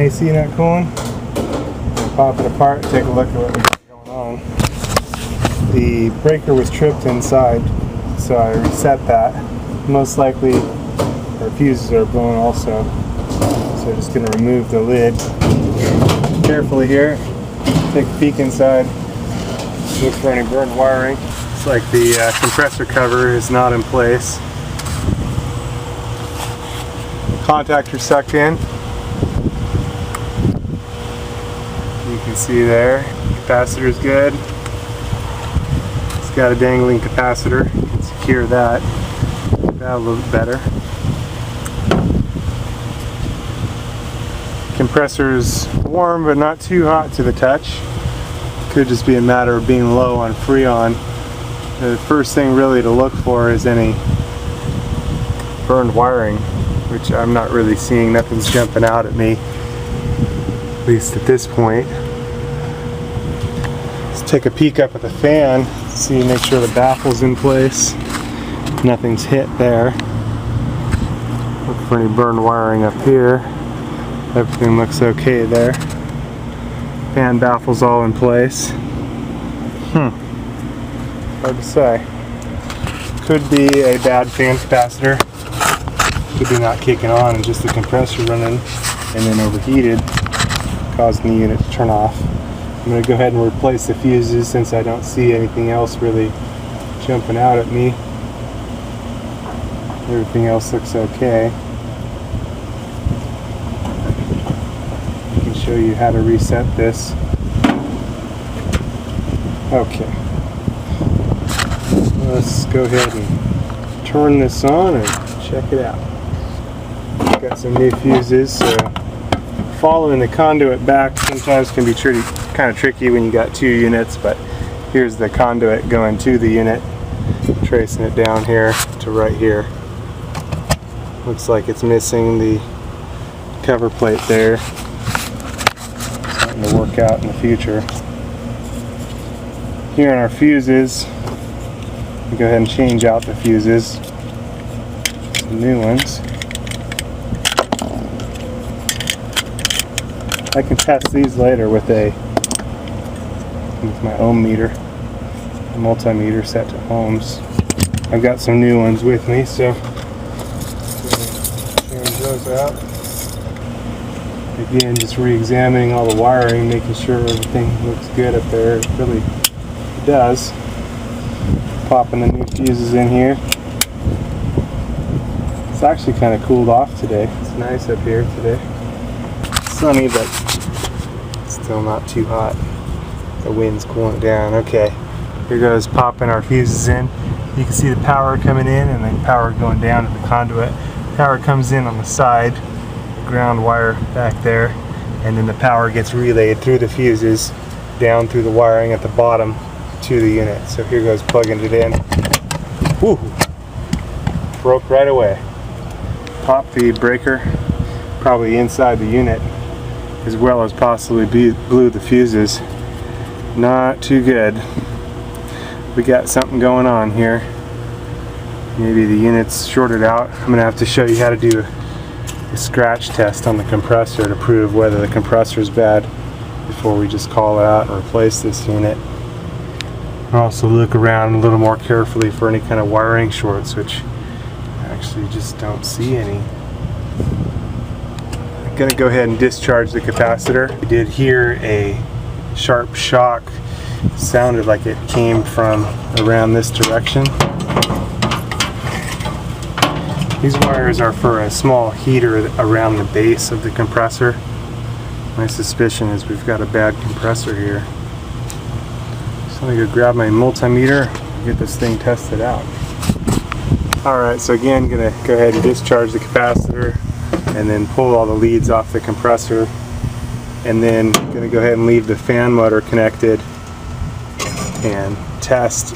AC not cooling. Pop it apart, take a look at what we got going on. The breaker was tripped inside, so I reset that. Most likely our fuses are blown also. So just going to remove the lid carefully here. Take a peek inside. Look for any burned wiring. It's like the compressor cover is not in place. Contactor sucked in. You can see there. Capacitor is good. It's got a dangling capacitor. You can secure that. That a little bit better. Compressor's warm but not too hot to the touch. Could just be a matter of being low on Freon. The first thing really to look for is any burned wiring, which I'm not really seeing. Nothing's jumping out at me, at least at this point. Let's take a peek up at the fan, see, make sure the baffle's in place. Nothing's hit there. Look for any burned wiring up here. Everything looks okay there. Fan baffle's all in place. Hard to say. Could be a bad fan capacitor. Could be not kicking on and just the compressor running and then overheated, causing the unit to turn off. I'm going to go ahead and replace the fuses since I don't see anything else really jumping out at me. Everything else looks okay. I can show you how to reset this. Okay. Let's go ahead and turn this on and check it out. Got some new fuses, so following the conduit back sometimes can be kind of tricky when you got two units, but here's the conduit going to the unit, tracing it down here to right here. Looks like it's missing the cover plate there. Something to work out in the future. Here on our fuses, we go ahead and change out the fuses. Some new ones. I can test these later with my ohm meter, a multimeter set to ohms. I've got some new ones with me, so change those out. Again, just re-examining all the wiring, making sure everything looks good up there. It really does. Popping the new fuses in here. It's actually kind of cooled off today. It's nice up here today. Sunny, but still not too hot. The wind's cooling it down. Okay, here goes popping our fuses in. You can see the power coming in and then power going down to the conduit. Power comes in on the side, ground wire back there, and then the power gets relayed through the fuses down through the wiring at the bottom to the unit. So here goes plugging it in. Woo! Broke right away. Popped the breaker, probably inside the unit, as well as possibly blew the fuses. Not too good. We got something going on here. Maybe the unit's shorted out. I'm gonna have to show you how to do a scratch test on the compressor to prove whether the compressor is bad before we just call it out and replace this unit. I'll also look around a little more carefully for any kind of wiring shorts, which I actually just don't see any. I'm going to go ahead and discharge the capacitor. I did hear a sharp shock. It sounded like it came from around this direction. These wires are for a small heater around the base of the compressor. My suspicion is we've got a bad compressor here. So I'm going to go grab my multimeter and get this thing tested out. Alright, so again, I'm going to go ahead and discharge the capacitor and then pull all the leads off the compressor, and then I'm going to go ahead and leave the fan motor connected and test.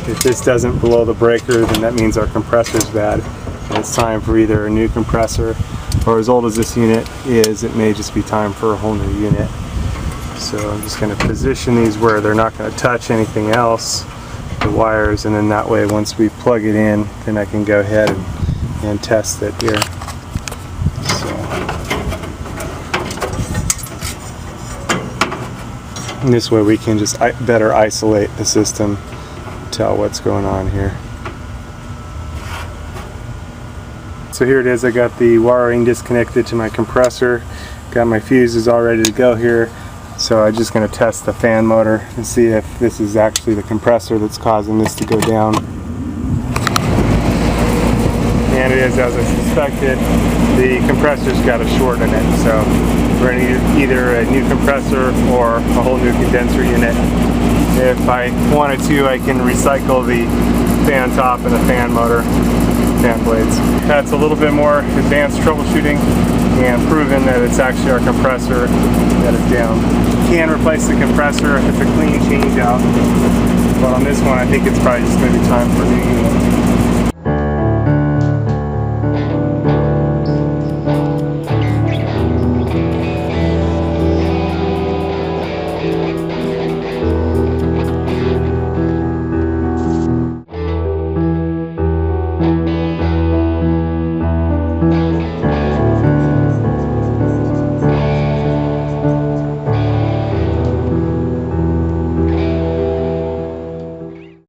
If this doesn't blow the breaker, then that means our compressor is bad and it's time for either a new compressor, or as old as this unit is, it may just be time for a whole new unit. So I'm just going to position these where they're not going to touch anything else, the wires, and then that way once we plug it in, then I can go ahead and test it here. So And this way we can just better isolate the system, tell what's going on here. So here it is, I got the wiring disconnected to my compressor, got my fuses all ready to go here. So I'm just going to test the fan motor and see if this is actually the compressor that's causing this to go down. And it is, as I suspected, the compressor's got a short in it, so we're going to need either a new compressor or a whole new condenser unit. If I wanted to, I can recycle the fan top and the fan motor, fan blades. That's a little bit more advanced troubleshooting and proven that it's actually our compressor that is down. You can replace the compressor if it's a clean change out, but on this one I think it's probably just going to be time for a new unit.